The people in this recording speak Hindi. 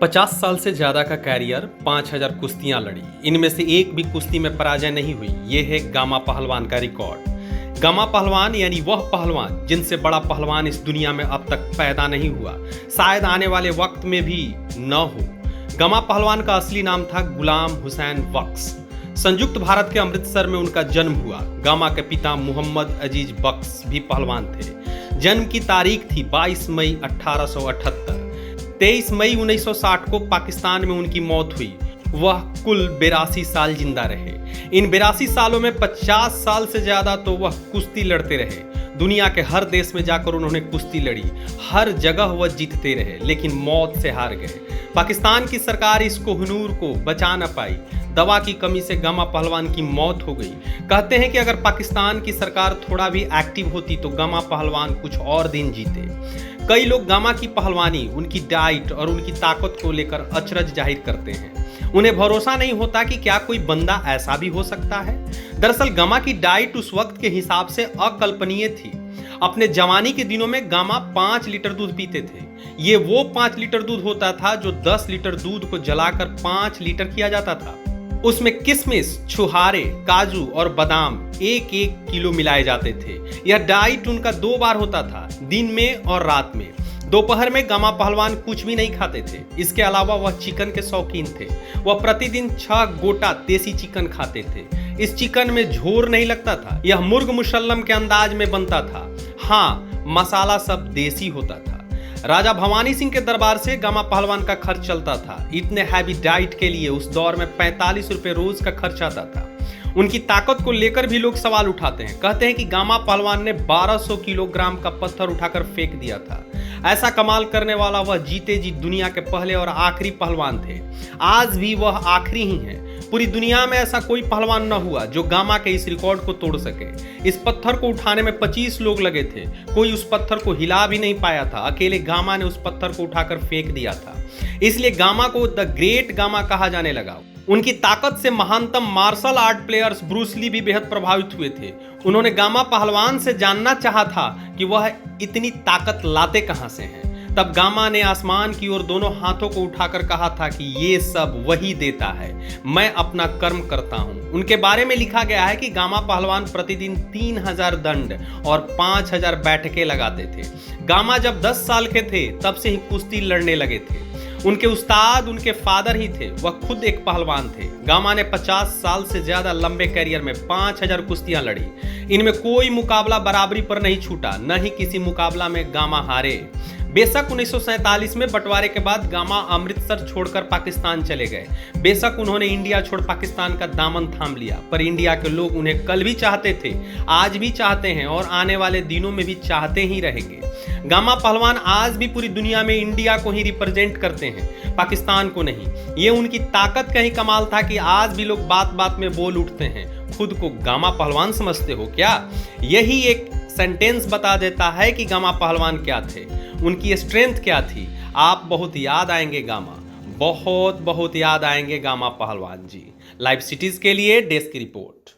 50 साल से ज्यादा का कैरियर, 5000 कुश्तियां लड़ी, इनमें से एक भी कुश्ती में पराजय नहीं हुई। ये है गामा पहलवान का रिकॉर्ड। गामा पहलवान यानी वह पहलवान जिनसे बड़ा पहलवान इस दुनिया में अब तक पैदा नहीं हुआ, शायद आने वाले वक्त में भी न हो। गामा पहलवान का असली नाम था गुलाम हुसैन बख्श। संयुक्त भारत के अमृतसर में उनका जन्म हुआ। गामा के पिता मोहम्मद अजीज बख्श भी पहलवान थे। जन्म की तारीख थी 22 मई 1878। 23 मई 1960 को पाकिस्तान में उनकी मौत हुई। वह कुल 82 साल जिंदा रहे। इन 82 सालों में 50 साल से ज्यादा तो वह कुश्ती लड़ते रहे। दुनिया के हर देश में जाकर उन्होंने कुश्ती लड़ी। हर जगह वह जीतते रहे, लेकिन मौत से हार गए। पाकिस्तान की सरकार इस कोहिनूर को बचा न पाई। दवा की कमी से गामा पहलवान की मौत हो गई। कहते हैं कि अगर पाकिस्तान की सरकार थोड़ा भी एक्टिव होती तो गामा पहलवान कुछ और दिन जीते। कई लोग गामा की पहलवानी, उनकी डाइट और उनकी ताकत को लेकर अचरज जाहिर करते हैं। उन्हें भरोसा नहीं होता कि क्या कोई बंदा ऐसा भी हो सकता है। दरअसल गामा की डाइट उस वक्त के हिसाब से अकल्पनीय थी। अपने जवानी के दिनों में गामा 5 लीटर दूध पीते थे। ये वो 5 लीटर दूध होता था जो 10 लीटर दूध को जलाकर 5 लीटर किया जाता था। उसमें किशमिश, छुहारे, काजू और बादाम 1-1 किलो मिलाए जाते थे। यह डाइट उनका 2 बार होता था, दिन में और रात में। दोपहर में गामा पहलवान कुछ भी नहीं खाते थे। इसके अलावा वह चिकन के शौकीन थे। वह प्रतिदिन 6 गोटा देसी चिकन खाते थे। इस चिकन में झोर नहीं लगता था। यह मुर्ग मुसल्लम के अंदाज में बनता था। हाँ, मसाला सब देसी होता था। राजा भवानी सिंह के दरबार से गामा पहलवान का खर्च चलता था। इतने हैवी डाइट के लिए उस दौर में 45 रुपए रोज का खर्च आता था। उनकी ताकत को लेकर भी लोग सवाल उठाते हैं। कहते हैं कि गामा पहलवान ने 1200 किलोग्राम का पत्थर उठाकर फेंक दिया था। ऐसा कमाल करने वाला वह जीते जी दुनिया के पहले और आखिरी पहलवान थे। आज भी वह आखिरी ही हैं। पूरी दुनिया में ऐसा कोई पहलवान न हुआ जो गामा के इस रिकॉर्ड को तोड़ सके। इस पत्थर को उठाने में 25 लोग लगे थे। कोई उस पत्थर को हिला भी नहीं पाया था। अकेले गामा ने उस पत्थर को उठाकर फेंक दिया था। इसलिए गामा को द ग्रेट गामा कहा जाने लगा। उनकी ताकत से महानतम martial art players Bruce Lee भी बेहद प्रभावित हुए थे। उन्होंने गामा पहलवान से जानना चाहा था कि वह इतनी ताकत लाते कहां से हैं। तब गामा ने आसमान की ओर दोनों हाथों को उठाकर कहा था कि ये सब वही देता है, मैं अपना कर्म करता हूं। उनके बारे में लिखा गया है कि गामा पहलवान प्रतिदिन 3000 दंड और 5000 बैठकें लगाते थे। गामा जब 10 साल के थे तब से ही कुश्ती लड़ने लगे थे। उनके उस्ताद उनके फादर ही थे। वह खुद एक पहलवान थे। गामा ने 50 साल से ज्यादा लंबे करियर में 5000 कुश्तियां लड़ी। इनमें कोई मुकाबला बराबरी पर नहीं छूटा, न ही किसी मुकाबला में गामा हारे। बेशक 1947 में बंटवारे के बाद गामा अमृतसर छोड़कर पाकिस्तान चले गए। बेशक उन्होंने इंडिया छोड़ पाकिस्तान का दामन थाम लिया, पर इंडिया के लोग उन्हें कल भी चाहते थे, आज भी चाहते हैं और आने वाले दिनों में भी चाहते ही रहेंगे। गामा पहलवान आज भी पूरी दुनिया में इंडिया को ही रिप्रेजेंट करते हैं, पाकिस्तान को नहीं। ये उनकी ताकत का ही कमाल था कि आज भी लोग बात बात में बोल उठते हैं, खुद को गामा पहलवान समझते हो क्या? यही एक सेंटेंस बता देता है कि गामा पहलवान क्या थे, उनकी स्ट्रेंथ क्या थी। आप बहुत याद आएंगे गामा, बहुत बहुत याद आएंगे गामा पहलवान जी। लाइव सिटीज के लिए डेस्क रिपोर्ट।